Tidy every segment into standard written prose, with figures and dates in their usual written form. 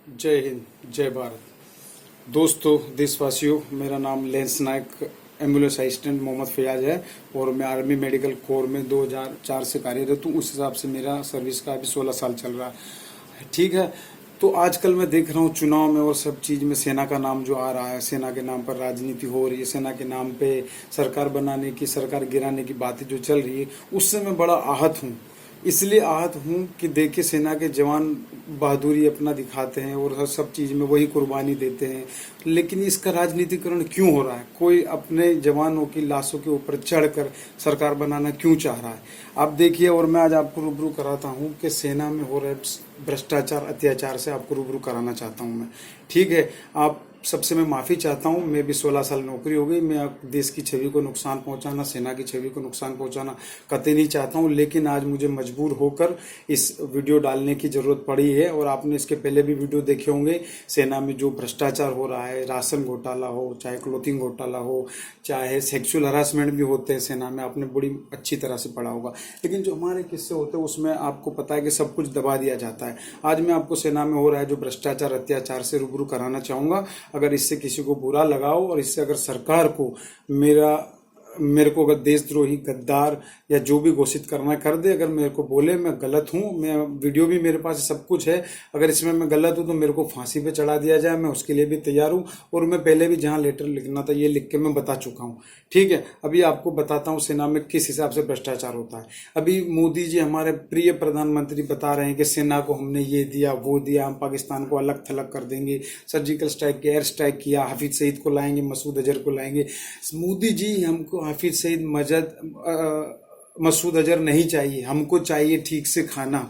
जय हिंद, जय भारत। दोस्तों, देशवासियों, मेरा नाम लेंस नायक एम्बुलेंस असिस्टेंट मोहम्मद फयाज है और मैं आर्मी मेडिकल कोर में 2004 से कार्यरत हूँ। उस हिसाब से मेरा सर्विस का अभी 16 साल चल रहा है। ठीक है। तो आजकल मैं देख रहा हूँ चुनाव में और सब चीज़ में सेना का नाम जो आ रहा है, सेना के नाम पर राजनीति हो रही है, सेना के नाम पे सरकार बनाने की, सरकार गिराने की बातें जो चल रही है, उससे मैं बड़ा आहत हूँ। इसलिए आहत हूँ कि देखिए सेना के जवान बहादुरी अपना दिखाते हैं और हर सब चीज़ में वही कुर्बानी देते हैं, लेकिन इसका राजनीतिकरण क्यों हो रहा है? कोई अपने जवानों की लाशों के ऊपर चढ़कर सरकार बनाना क्यों चाह रहा है? आप देखिए, और मैं आज आपको रूबरू कराता हूँ कि सेना में हो रहे भ्रष्टाचार, अत्याचार से आपको रूबरू कराना चाहता हूँ मैं। ठीक है। आप सबसे मैं माफ़ी चाहता हूँ। मैं भी 16 साल नौकरी हो गई। मैं देश की छवि को नुकसान पहुंचाना, सेना की छवि को नुकसान पहुंचाना कतई नहीं चाहता हूँ, लेकिन आज मुझे मजबूर होकर इस वीडियो डालने की ज़रूरत पड़ी है। और आपने इसके पहले भी वीडियो देखे होंगे। सेना में जो भ्रष्टाचार हो रहा है, राशन घोटाला हो, चाहे क्लोथिंग घोटाला हो, चाहे सेक्सुअल हरासमेंट भी होते हैं सेना में, आपने बड़ी अच्छी तरह से पढ़ा होगा। लेकिन जो हमारे किस्से होते हैं उसमें आपको पता है कि सब कुछ दबा दिया जाता है। आज मैं आपको सेना में हो रहा है जो भ्रष्टाचार, अत्याचार से रूबरू कराना चाहूँगा। अगर इससे किसी को बुरा लगाओ और इससे अगर सरकार को मेरे को अगर देशद्रोही, गद्दार या जो भी घोषित करना कर दे, अगर मेरे को बोले मैं गलत हूँ, मैं वीडियो भी मेरे पास सब कुछ है, अगर इसमें मैं गलत हूँ तो मेरे को फांसी पे चढ़ा दिया जाए, मैं उसके लिए भी तैयार हूँ। और मैं पहले भी जहाँ लेटर लिखना था ये लिख के मैं बता चुका हूँ। ठीक है। अभी आपको बताता हूँ सेना में किस हिसाब से भ्रष्टाचार होता है। अभी मोदी जी, हमारे प्रिय प्रधानमंत्री, बता रहे हैं कि सेना को हमने ये दिया, वो दिया, हम पाकिस्तान को अलग थलग कर देंगे, सर्जिकल स्ट्राइक, एयर स्ट्राइक किया, हाफिज सईद को लाएंगे, मसूद अजहर को लाएंगे। मोदी जी, हमको हाफिज सईद, मसूद अजहर नहीं चाहिए। हमको चाहिए ठीक से खाना,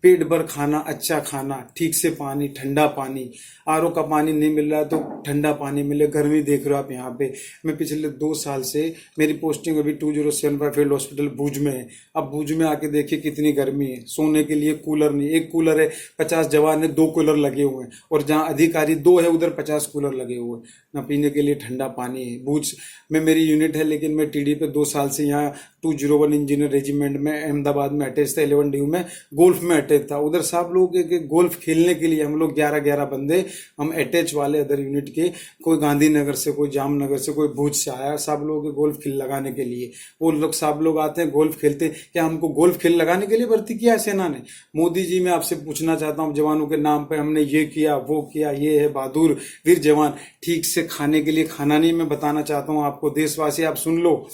पेट भर खाना, अच्छा खाना, ठीक से पानी, ठंडा पानी। आरओ का पानी नहीं मिल रहा है तो ठंडा पानी मिले। गर्मी देख रहे हो आप यहाँ पे। मैं पिछले 2 साल से, मेरी पोस्टिंग अभी 2075 फील्ड हॉस्पिटल भुज में है। अब भुज में आके देखिए कितनी गर्मी है। सोने के लिए कूलर नहीं, एक कूलर है, 50 जवान है, 2 कूलर लगे हुए हैं। और जहाँ अधिकारी 2 है उधर 50 कूलर लगे हुए हैं। ना पीने के लिए ठंडा पानी है। भुज में मेरी यूनिट है, लेकिन मैं टीडी पे 2 साल से यहाँ 201 इंजीनियर रेजिमेंट में अहमदाबाद में अटैच था। 11 ड्यू में गोल्फ में अटैच था। उधर सब लोग गोल्फ खेलने के लिए हम लोग 11-11 बंदे, हम अटैच वाले अदर यूनिट के, कोई गांधीनगर से, कोई जामनगर से, कोई भुज से आया, सब लोग गोल्फ खेल लगाने के लिए। वो लोग सब लोग आते हैं, गोल्फ खेलते हैं। क्या हमको गोल्फ खेल लगाने के लिए भर्ती किया है सेना ने? मोदी जी, मैं आपसे पूछना चाहता हूँ, जवानों के नाम पे हमने ये किया, वो किया, ये है बहादुर वीर जवान। ठीक से खाने के लिए खाना नहीं। मैं बताना चाहता हूँ आपको, देशवासी आप सुन लो,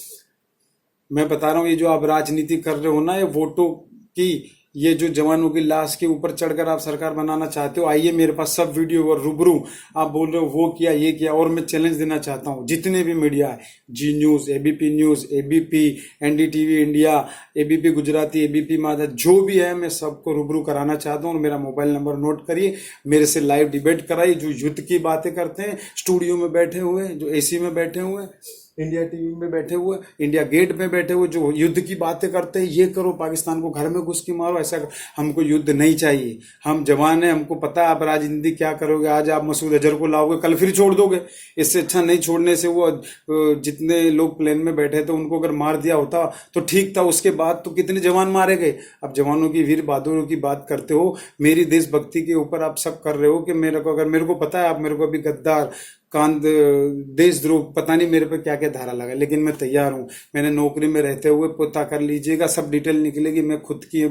मैं बता रहा हूँ, ये जो आप राजनीति कर रहे हो ना, ये वोटों की, ये जो जवानों की लाश के ऊपर चढ़कर आप सरकार बनाना चाहते हो, आइए मेरे पास सब वीडियो और रूबरू। आप बोल रहे हो वो किया, ये किया। और मैं चैलेंज देना चाहता हूँ, जितने भी मीडिया है, Zee news, ABP news, ABP, NDTV India, ABP Gujarati, ABP Majha, जो भी है, मैं सबको रूबरू कराना चाहता हूँ। और मेरा मोबाइल नंबर नोट करिए, मेरे से लाइव डिबेट कराइए। जो युद्ध की बातें करते हैं, स्टूडियो में बैठे हुए, जो एसी में बैठे हुए, इंडिया टीवी में बैठे हुए, इंडिया गेट में बैठे हुए, जो युद्ध की बातें करते हैं, ये करो, पाकिस्तान को घर में घुस के मारो, ऐसा। हमको युद्ध नहीं चाहिए। हम जवान हैं, हमको पता है आप राजनीति क्या करोगे। आज आप मसूद अजहर को लाओगे, कल फिर छोड़ दोगे। इससे अच्छा नहीं छोड़ने से, वो जितने लोग प्लेन में बैठे थे उनको अगर मार दिया होता तो ठीक था। उसके बाद तो कितने जवान मारे गए। अब जवानों की, वीर बहादुरों की बात करते हो, मेरी देशभक्ति के ऊपर आप सब कर रहे हो कि मेरे को, अगर मेरे को पता है आप मेरे को अभी गद्दार, कांद, देशद्रोह, पता नहीं मेरे पे क्या क्या धारा लगा, लेकिन मैं तैयार हूँ। मैंने नौकरी में रहते हुए, पता कर लीजिएगा, सब डिटेल निकलेगी। मैं खुद की,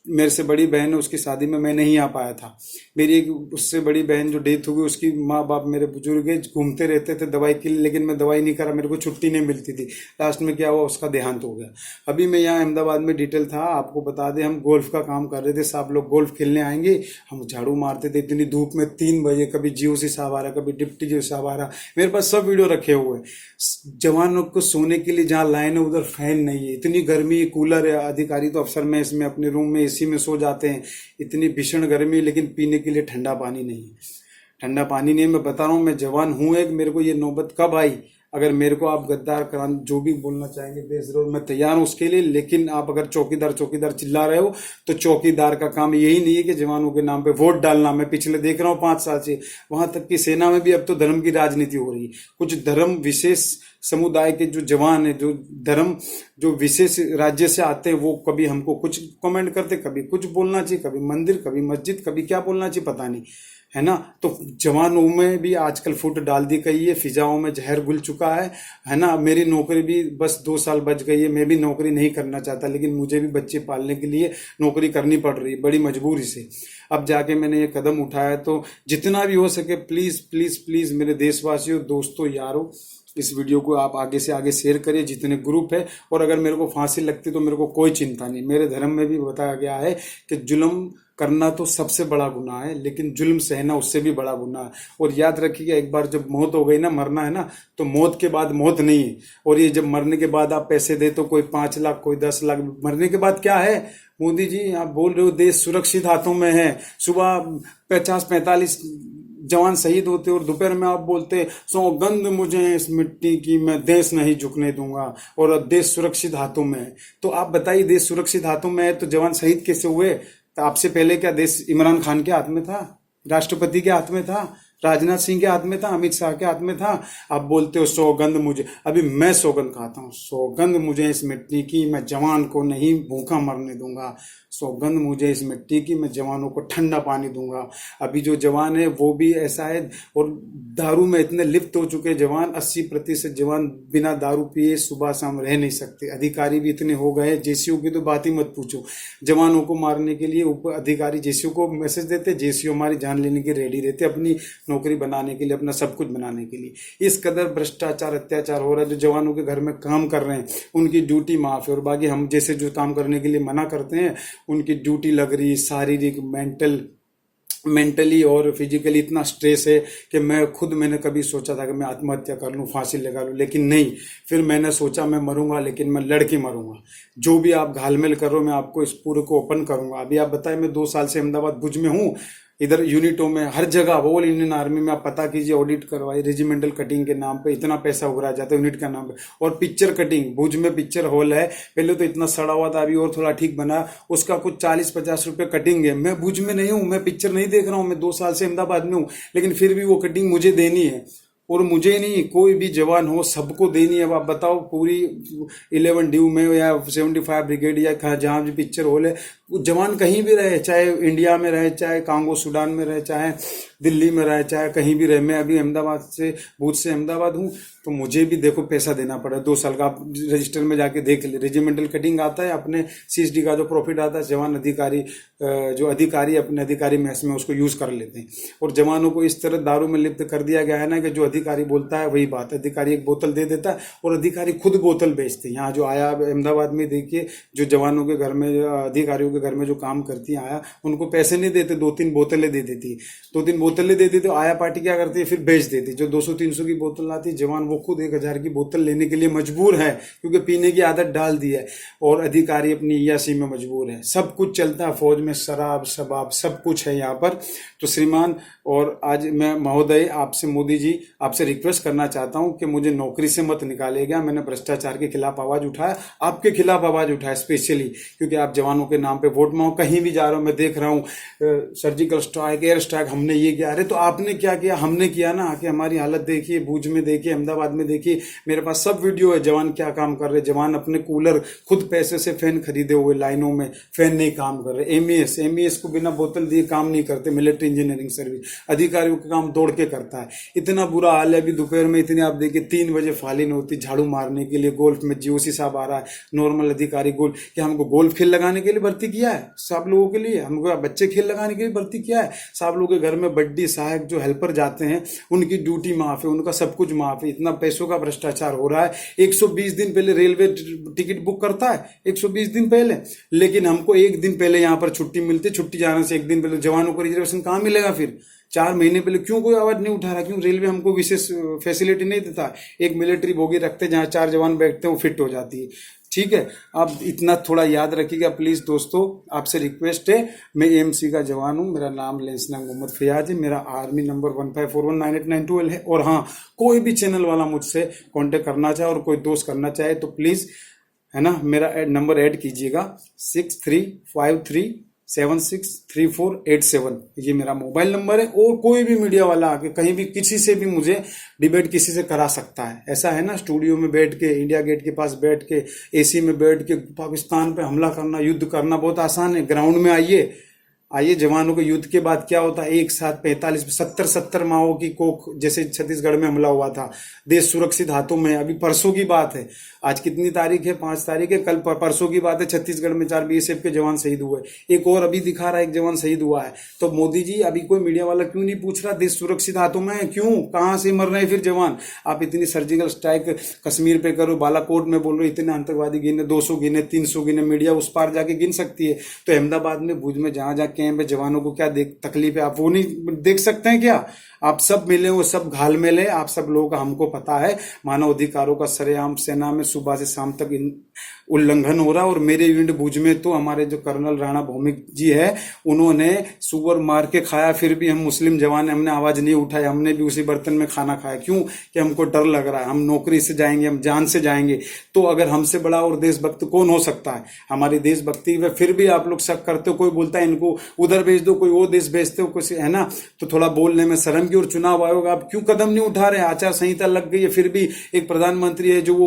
मेरे से बड़ी बहन है, उसकी शादी में मैं नहीं आ पाया था। मेरी एक उससे बड़ी बहन जो डेथ हो गई, उसकी माँ बाप मेरे बुजुर्ग घूमते रहते थे दवाई के लिए, लेकिन मैं दवाई नहीं करा, मेरे को छुट्टी नहीं मिलती थी। लास्ट में क्या हुआ, उसका देहांत हो गया। अभी मैं यहाँ अहमदाबाद में डिटेल था, आपको बता दें, हम गोल्फ का काम कर रहे थे। सब लोग गोल्फ खेलने आएंगे, हम झाड़ू मारते थे इतनी धूप में, 3 बजे, कभी जीओसी साहब आ रहा, कभी डिप्टी जीओ साहब आ रहा। मेरे पास सब वीडियो रखे हुए हैं। जवानों को सोने के लिए जहाँ लाइन है उधर फैन नहीं है, इतनी गर्मी, कूलर है। अधिकारी तो अफसर में इसमें अपने रूम में एसी में सो जाते हैं, इतनी भीषण गर्मी, लेकिन पीने के लिए ठंडा पानी नहीं है। ठंडा पानी नहीं है। मैं बता रहा हूँ, मैं जवान हूँ एक, मेरे को ये नौबत कब आई। अगर मेरे को आप गद्दार, क्रांत, जो भी बोलना चाहेंगे, देशद्रोह, मैं तैयार हूँ उसके लिए। लेकिन आप अगर चौकीदार चौकीदार चिल्ला रहे हो, तो चौकीदार का काम यही नहीं है कि जवानों के नाम पे वोट डालना। मैं पिछले देख रहा हूँ 5 साल से, वहां तक कि सेना में भी अब तो धर्म की राजनीति हो रही है। कुछ धर्म विशेष समुदाय के जो जवान है, जो धर्म, जो विशेष राज्य से आते हैं, वो कभी हमको कुछ कमेंट करते, कभी कुछ बोलना चाहिए, कभी मंदिर, कभी मस्जिद, कभी क्या बोलना चाहिए पता नहीं, है ना। तो जवानों में भी आजकल फूट डाल दी गई है, फिजाओं में जहर घुल चुका है ना। मेरी नौकरी भी बस 2 साल बच गई है, मैं भी नौकरी नहीं करना चाहता, लेकिन मुझे भी बच्चे पालने के लिए नौकरी करनी पड़ रही है बड़ी मजबूरी से। अब जाके मैंने ये कदम उठाया, तो जितना भी हो सके प्लीज प्लीज प्लीज मेरे देशवासियों, दोस्तों, यारों, इस वीडियो को आप आगे से आगे शेयर करिए जितने ग्रुप है। और अगर मेरे को फांसी लगती तो मेरे को कोई चिंता नहीं, मेरे धर्म में भी बताया गया है कि जुल्म करना तो सबसे बड़ा गुनाह है, लेकिन जुल्म सहना उससे भी बड़ा गुनाह है। और याद रखिएगा, एक बार जब मौत हो गई ना, मरना है ना, तो मौत के बाद मौत नहीं है। और ये जब मरने के बाद आप पैसे दे, तो कोई 5 लाख, कोई 10 लाख, मरने के बाद क्या है? मोदी जी आप बोल रहे हो देश सुरक्षित हाथों में है, सुबह 50-45 जवान शहीद होते और दोपहर में आप बोलते सौगंध मुझे इस मिट्टी की, मैं देश नहीं झुकने दूंगा और अब देश सुरक्षित हाथों में है। तो आप बताइए, देश सुरक्षित हाथों में है तो जवान शहीद कैसे हुए? तो आपसे पहले क्या देश इमरान खान के हाथ में था, राष्ट्रपति के हाथ में था, राजनाथ सिंह के हाथ में था, अमित शाह के हाथ में था? आप बोलते हो सौगंध मुझे, अभी मैं सौगंध खाता हूँ, सौगंध मुझे इस मिट्टी की, मैं जवान को नहीं भूखा मरने दूंगा, सौगंध मुझे इस मिट्टी की, मैं जवानों को ठंडा पानी दूंगा। अभी जो जवान है वो भी ऐसा है, और दारू में इतने लिप्त हो चुके जवान, 80% जवान बिना दारू पिए सुबह शाम रह नहीं सकते। अधिकारी भी इतने हो गए, जेसीओ की तो बात ही मत पूछो। जवानों को मारने के लिए ऊपर अधिकारी जेसीओ को मैसेज देते, जेसीओ हमारी जान लेने के रेडी रहते, अपनी नौकरी बनाने के लिए, अपना सब कुछ बनाने के लिए। इस कदर भ्रष्टाचार, अत्याचार हो रहा है। जो जवानों के घर में काम कर रहे हैं उनकी ड्यूटी माफ है, और बाकी हम जैसे जो काम करने के लिए मना करते हैं उनकी ड्यूटी लग रही। शारीरिक, मेंटली और फिजिकली इतना स्ट्रेस है कि मैंने कभी सोचा था कि मैं आत्महत्या कर लूं, फांसी लगा लूं, लेकिन नहीं। फिर मैंने सोचा मैं मरूंगा, लेकिन मैं लड़ के मरूंगा। जो भी आप घालमेल कर रहे हो मैं आपको इस पूरे को ओपन करूंगा। अभी आप बताएं, मैं 2 साल से अहमदाबाद भुज में हूँ, इधर यूनिटों में, हर जगह, ऑल इंडियन आर्मी में आप पता कीजिए, ऑडिट करवाई, रेजिमेंटल कटिंग के नाम पे इतना पैसा उगरा जाता है यूनिट का नाम पे। और पिक्चर कटिंग, भुज में पिक्चर हॉल है, पहले तो इतना सड़ा हुआ था, अभी और थोड़ा ठीक बना, उसका कुछ 40-50 रुपए कटिंग है। मैं भुज में नहीं हूँ, मैं पिक्चर नहीं देख रहा हूँ, मैं 2 साल से अहमदाबाद में हूँ, लेकिन फिर भी वो कटिंग मुझे देनी है। और मुझे नहीं, कोई भी जवान हो सबको देनी है। अब आप बताओ, पूरी 11 ड्यू में या 75 ब्रिगेड या जहाँ भी पिक्चर हॉल है, जवान कहीं भी रहे, चाहे इंडिया में रहे, चाहे कांगो सुडान में रहे, चाहे दिल्ली में रहे, चाहे कहीं भी रहे। मैं अभी अहमदाबाद से, भुज से अहमदाबाद हूँ, तो मुझे भी देखो पैसा देना पड़ा। 2 साल का आप रजिस्टर में जाके देख ले, रेजिमेंटल कटिंग आता है, अपने CSD का जो प्रॉफिट आता है, जवान अधिकारी, जो अधिकारी अपने अधिकारी मैस में उसको यूज कर लेते हैं। और जवानों को इस तरह दारू में लिप्त कर दिया गया है ना, कि जो अधिकारी बोलता है वही बात। अधिकारी एक बोतल दे देता है और अधिकारी खुद बोतल बेचते हैं। यहाँ जो आया अहमदाबाद में देखिए, जो जवानों के घर में, अधिकारियों के घर में जो काम करती है आया, उनको पैसे नहीं देते, 2-3 बोतलें दे देती है, 2-3 बोतलें दे देती, तो आया पार्टी क्या करती है, फिर बेच देती। जो 200-300 की बोतल आती है, जवान वो खुद 1000 की बोतल लेने के लिए मजबूर है, क्योंकि पीने की आदत डाल दी है। और अधिकारी अपनी ईयासी में मजबूर है। सब कुछ चलता है फौज में, शराब शबाब सब कुछ है यहाँ पर। तो श्रीमान, और आज मैं महोदय आपसे, मोदी जी आपसे रिक्वेस्ट करना चाहता हूँ कि मुझे नौकरी से मत निकालेगा। मैंने भ्रष्टाचार के खिलाफ आवाज उठाया, आपके खिलाफ आवाज उठाया स्पेशली, क्योंकि आप जवानों के नाम पे वोट मांगो। कहीं भी जा रहा हूँ मैं देख रहा हूँ, सर्जिकल स्ट्राइक, एयर स्ट्राइक, हमने ये किया। अरे तो आपने क्या किया? हमने किया ना। आके हमारी हालत देखिए, भुज में देखिए, अहमदाबाद में देखिए, मेरे पास सब वीडियो है। जवान क्या काम कर रहे, जवान अपने कूलर खुद पैसे से फैन खरीदे हुए लाइनों में, फैन नहीं काम कर रहे। MES को बिना बोतल दिए काम नहीं करते, मिलिट्री इंजीनियरिंग सर्विस, अधिकारियों का काम दौड़ के करता है। इतना बुरा हाल है। अभी दोपहर में इतने, आप देखिए 3 बजे फालिन होती झाड़ू मारने के लिए। गोल्फ में GOC साहब आ रहा है, नॉर्मल अधिकारी। गोल्फ क्या हमको गोल्फ खेल लगाने के लिए भर्ती किया है? सब लोगों के लिए हमको बच्चे खेल लगाने के लिए भर्ती किया है? सब लोगों के घर में बड्डी, सहायक, जो हेल्पर जाते हैं, उनकी ड्यूटी माफ है, उनका सब कुछ माफ है। इतना पैसों का भ्रष्टाचार हो रहा है। 120 दिन पहले रेलवे टिकट बुक करता है, 120 दिन पहले, लेकिन हमको 1 दिन पहले यहाँ पर छुट्टी मिलती है। छुट्टी जाने से 1 दिन पहले जवानों को रिजर्वेशन कहाँ मिलेगा? फिर 4 महीने पहले क्यों कोई आवाज नहीं उठा रहा? क्यों रेलवे हमको विशेष फैसिलिटी नहीं देता? एक मिलिट्री बोगी रखते जहाँ 4 जवान बैठते हैं, वो फिट हो जाती है। ठीक है, अब इतना थोड़ा याद रखिएगा प्लीज दोस्तों, आपसे रिक्वेस्ट है। मैं AMC का जवान हूँ, मेरा नाम लेंसनांग मोहम्मद फयाज है, मेरा आर्मी नंबर 15419892 है। और हाँ, कोई भी चैनल वाला मुझसे कांटेक्ट करना चाहे और कोई दोस्त करना चाहे तो प्लीज, है ना, मेरा नंबर ऐड कीजिएगा 6353 763487, ये मेरा मोबाइल नंबर है। और कोई भी मीडिया वाला आके कहीं भी किसी से भी मुझे डिबेट किसी से करा सकता है। ऐसा है ना, स्टूडियो में बैठ के, इंडिया गेट के पास बैठ के, एसी में बैठ के पाकिस्तान पे हमला करना, युद्ध करना बहुत आसान है। ग्राउंड में आइए, जवानों के युद्ध के बाद क्या होता है, एक साथ 70 माओ की कोख, जैसे छत्तीसगढ़ में हमला हुआ था, देश सुरक्षित हाथों में। अभी परसों की बात है, आज कितनी तारीख है, 5 तारीख है, कल परसों की बात है, छत्तीसगढ़ में 4 बीएसएफ के जवान शहीद हुए। एक और अभी दिखा रहा है, एक जवान शहीद हुआ है। तो मोदी जी, अभी कोई मीडिया वाला क्यों नहीं पूछ रहा देश सुरक्षित हाथों में है? क्यों, कहां से मर रहे हैं फिर जवान? आप इतनी सर्जिकल स्ट्राइक कश्मीर पे करो, बालाकोट में बोल रहे इतने आतंकवादी गिने, 200 गिने, 300 गिने, मीडिया उस पार जाके गिन सकती है। तो अहमदाबाद में, भुज में, जहां जहां कैंप है, जवानों को क्या तकलीफ है, आप वो नहीं देख सकते हैं क्या? आप सब मिले, वो सब घाल में ले, आप सब लोगों का हमको पता है। मानव अधिकारों का सरेआम सेना में सुबह से शाम तक उल्लंघन हो रहा है। और मेरे यूनिट भुज में तो हमारे जो कर्नल राणा भौमिक जी है, उन्होंने सुअर मार के खाया, फिर भी हम मुस्लिम जवान हमने आवाज नहीं उठाई, हमने भी उसी बर्तन में खाना खाया। क्यों? कि हमको डर लग रहा है, हम नौकरी से जाएंगे, हम जान से जाएंगे। तो अगर हमसे बड़ा और देशभक्त कौन हो सकता है? हमारी देशभक्ति में फिर भी आप लोग शक करते हो। कोई बोलता है इनको उधर भेज दो, कोई वो देश भेजते हो, कुछ है ना, तो थोड़ा बोलने में शर्म की। और चुनाव आयोग आप क्यों कदम नहीं उठा रहे? आचार संहिता लग गई है, फिर भी एक प्रधानमंत्री है जो वो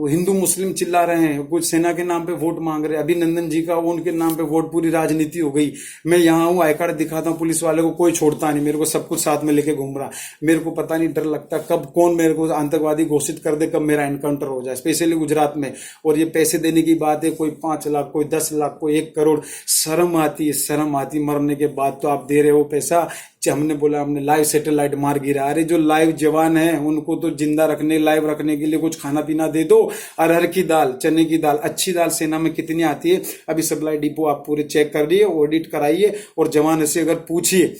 हिंदू मुस्लिम चिल्ला रहे हैं, कुछ सेना के नाम पे वोट मांग रहे हैं। अभिनंदन जी का, वो उनके नाम पे वोट, पूरी राजनीति हो गई। मैं यहाँ हूँ, आई कार्ड दिखाता हूँ, पुलिस वाले को कोई छोड़ता नहीं, मेरे को सब कुछ साथ में लेके घूम रहा। मेरे को पता नहीं, डर लगता कब कौन मेरे को आतंकवादी घोषित कर दे, कब मेरा एनकाउंटर हो जाए, स्पेशली गुजरात में। और ये पैसे देने की बात है, कोई 5 लाख, कोई 10 लाख, कोई 1 करोड़। शर्म आती है, शर्म आती। मरने के बाद तो आप दे रहे हो पैसा। हमने बोला हमने लाइव सैटेलाइट मार गिरा। अरे जो लाइव जवान है उनको तो जिंदा रखने, लाइव रखने के लिए कुछ खाना पीना दे दो। अरहर की दाल, चने की दाल, अच्छी दाल सेना में कितनी आती है? अभी सप्लाई डिपो आप पूरे चेक कर लिए, ऑडिट कराइए, और जवान से अगर पूछिए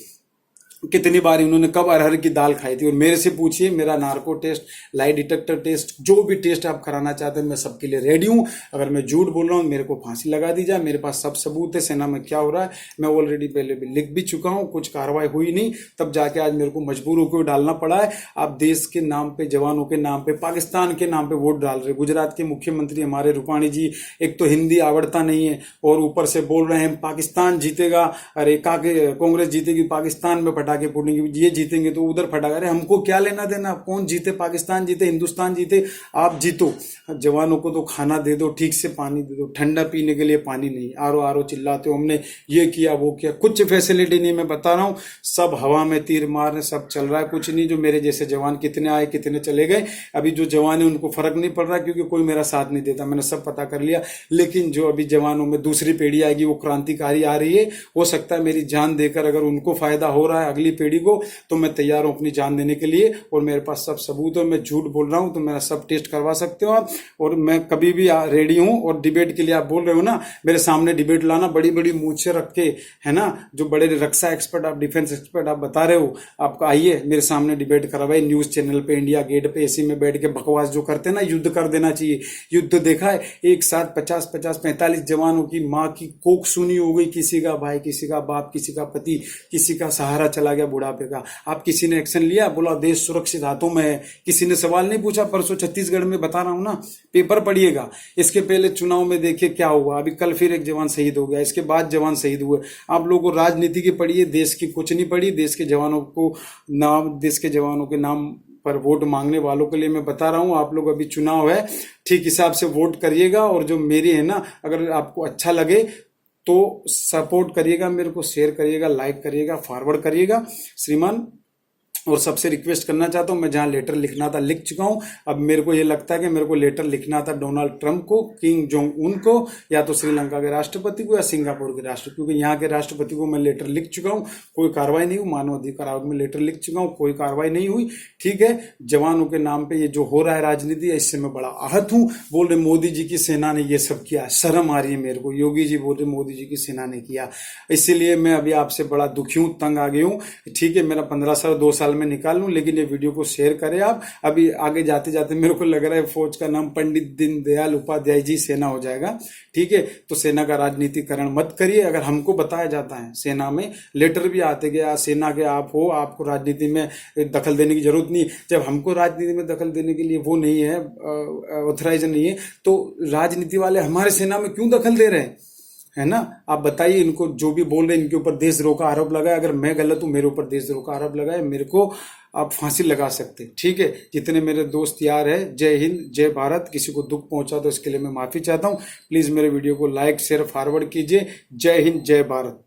कितनी बार इन्होंने कब अरहर की दाल खाई थी। और मेरे से पूछिए, मेरा narco test, lie detector test, जो भी टेस्ट आप कराना चाहते हैं मैं सबके लिए रेडी हूं। अगर मैं झूठ बोल रहा हूं, मेरे को फांसी लगा दी जाए। मेरे पास सब सबूत है सेना में क्या हो रहा है। मैं ऑलरेडी पहले भी लिख भी चुका हूं, कुछ कार्रवाई हुई नहीं, तब जाके आज मेरे को मजबूर होकर डालना पड़ा है। आप देश के नाम पे, जवानों के नाम पे, पाकिस्तान के नाम पे वोट डाल रहे। गुजरात के मुख्यमंत्री हमारे रूपाणी जी, एक तो हिंदी आवड़ता नहीं है और ऊपर से बोल रहे हैं पाकिस्तान जीतेगा। अरे कांग्रेस जीतेगी, पाकिस्तान में फटा के फूटेंगे, ये जीतेंगे तो उधर फटा। अरे हमको क्या लेना देना, कौन जीते, पाकिस्तान जीते, हिंदुस्तान जीते, आप जीतो। जवानों को तो खाना दे दो, ठीक से पानी दे दो। ठंडा पीने के लिए पानी नहीं, आरो आरो चिल्लाते हो, हमने ये किया वो किया, कुछ फैसिलिटी नहीं। मैं बता रहा हूँ, सब हवा में तीर मारने, सब चल रहा है, कुछ नहीं। जो मेरे जैसे जवान कितने आए, कितने चले गए। अभी जो जवान है उनको फर्क नहीं पड़ रहा, क्योंकि कोई मेरा साथ नहीं देता, मैंने सब पता कर लिया। लेकिन जो अभी जवानों में दूसरी पीढ़ी आएगी, वो क्रांतिकारी आ रही है। हो सकता है मेरी जान देकर अगर उनको फायदा हो रहा है अगली पीढ़ी को, तो मैं तैयार हूं अपनी जान देने के लिए। और मेरे पास सब सबूत है, मैं झूठ बोल रहा हूं तो मेरा सब टेस्ट करवा सकते हो आप। और मैं कभी भी रेडी हूं। और डिबेट के लिए आप बोल रहे हो ना, मेरे सामने डिबेट लाना, बड़ी बड़ी मूछें रख के, है ना, जो बड़े रक्षा एक्सपर्ट, आप डिफेंस एक्सपर्ट आप बता रहे हो, आपका आइए मेरे सामने डिबेट करवाइए। न्यूज चैनल पे, इंडिया गेट पे, एसी में बैठ के बकवास जो करते हैं ना, युद्ध कर देना चाहिए। युद्ध देखा है, एक साथ 50-45 जवानों की माँ की कोख सुनी हो गई, किसी का भाई, किसी का बाप, किसी का पति, किसी का सहारा चला गया बुढ़ापे का। आप किसी ने एक्शन लिया? बोला देश सुरक्षित हाथों में है। किसी ने सवाल नहीं पूछा? परसों छत्तीसगढ़ में, बता रहा हूं ना, पेपर पढ़िएगा। इसके पहले चुनाव में देखिए क्या हुआ। अभी कल फिर एक जवान शहीद हो गया, इसके बाद जवान शहीद हुए। आप लोगों को राजनीति की पढ़िए, देश की कुछ नहीं पढ़ी। देश के जवानों को नाम, देश के जवानों के नाम पर वोट मांगने वालों के लिए मैं बता रहा हूं, आप लोग अभी चुनाव है, ठीक हिसाब से वोट करिएगा। और जो मेरी है ना, अगर आपको अच्छा लगे तो सपोर्ट करिएगा, मेरे को शेयर करिएगा, लाइक करिएगा, फॉरवर्ड करिएगा श्रीमान। और सबसे रिक्वेस्ट करना चाहता हूं, मैं जहां लेटर लिखना था लिख चुका हूं। अब मेरे को ये लगता है कि मेरे को लेटर लिखना था डोनाल्ड ट्रंप को, किंग जोंग उन को, या तो श्रीलंका के राष्ट्रपति को, या सिंगापुर के राष्ट्रपति, क्योंकि यहाँ के राष्ट्रपति को मैं लेटर लिख चुका हूं, कोई कार्रवाई नहीं हुई। मानव अधिकार आयोग में लेटर लिख चुका हूं, कोई कार्रवाई नहीं हुई। ठीक है, जवानों के नाम पे ये जो हो रहा है राजनीति, इससे मैं बड़ा आहत हूं। बोल रहे मोदी जी की सेना ने ये सब किया, शर्म आ रही है मेरे को। योगी जी बोल रहे मोदी जी की सेना ने किया, इसीलिए मैं अभी आपसे बड़ा दुखी हूं, तंग आ गई हूं। ठीक है, मेरा 15 साल 2 साल में निकाल लूं, लेकिन ये वीडियो को शेयर करें आप। अभी आगे जाते जाते मेरे को लग रहा है फौज का नाम पंडित दीनदयाल उपाध्याय जी सेना हो जाएगा। ठीक है, तो सेना का राजनीतिकरण मत करिए। अगर हमको बताया जाता है, सेना में लेटर भी आते गया, सेना के आप हो, आपको राजनीति में दखल देने की जरूरत नहीं। जब हमको राजनीति में दखल देने के लिए वो नहीं है, ऑथराइज नहीं है, तो राजनीति वाले हमारे सेना में क्यों दखल दे रहे हैं? है ना। आप बताइए इनको, जो भी बोल रहे हैं इनके ऊपर देशद्रोह का आरोप लगाए, अगर मैं गलत हूं मेरे ऊपर देशद्रोह का आरोप लगाए, मेरे को आप फांसी लगा सकते, ठीक है। जितने मेरे दोस्त यार है, जय हिंद जय भारत। किसी को दुख पहुंचा तो इसके लिए मैं माफी चाहता हूं। प्लीज मेरे वीडियो को लाइक शेयर फॉरवर्ड कीजिए। जय हिंद जय भारत।